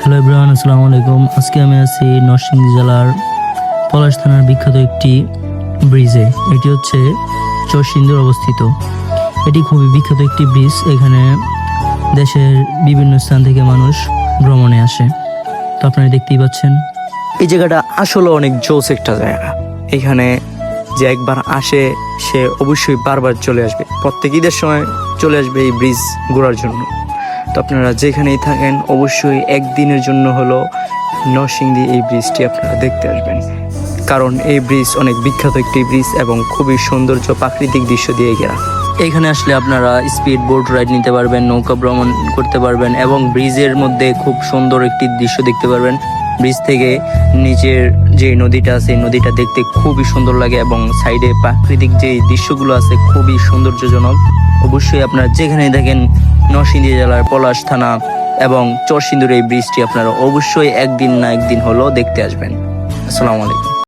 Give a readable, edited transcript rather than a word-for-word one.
Hello everyone, আসসালামু আলাইকুম। আজকে আমি আছি নরসিংদী জেলার পলাশ থানার বিখ্যাত একটি ব্রিজে। এটি হচ্ছে চরসিন্দুর অবস্থিত। এটি খুবই বিখ্যাত একটি ব্রিজ। এখানে দেশের বিভিন্ন স্থান থেকে মানুষ ভ্রমণে আসে। তো আপনারা দেখতেই পাচ্ছেন এই জায়গাটা আসলে অনেক জোস একটা জায়গা। এখানে যে একবার আসে সে অবশ্যই বারবার চলে আসবে, প্রত্যেক ঈদের সময় চলে আসবে এই ব্রিজ ঘোরার জন্য। তো আপনারা যেখানেই থাকেন অবশ্যই একদিনের জন্য হলো নরসিংদী এই ব্রিজটি আপনারা দেখতে আসবেন, কারণ এই ব্রিজ অনেক বিখ্যাত একটি ব্রিজ এবং খুবই সৌন্দর্য প্রাকৃতিক দৃশ্য দিয়ে ঘেরা। এখানে আসলে আপনারা স্পিড বোট রাইড নিতে পারবেন, নৌকা ভ্রমণ করতে পারবেন এবং ব্রিজের মধ্যে খুব সুন্দর একটি দৃশ্য দেখতে পারবেন। ব্রিজ থেকে নিচের যে নদীটা আছে এই নদীটা দেখতে খুবই সুন্দর লাগে এবং সাইডে প্রাকৃতিক যে দৃশ্যগুলো আছে খুবই সৌন্দর্যজনক। অবশ্যই আপনারা যেখানেই দেখেন নরসিংদী জেলার পলাশ থানা এবং চরসিন্দুর এই ব্রিজটি আপনারা অবশ্যই একদিন না একদিন হলেও দেখতে আসবেন। আসসালামু আলাইকুম।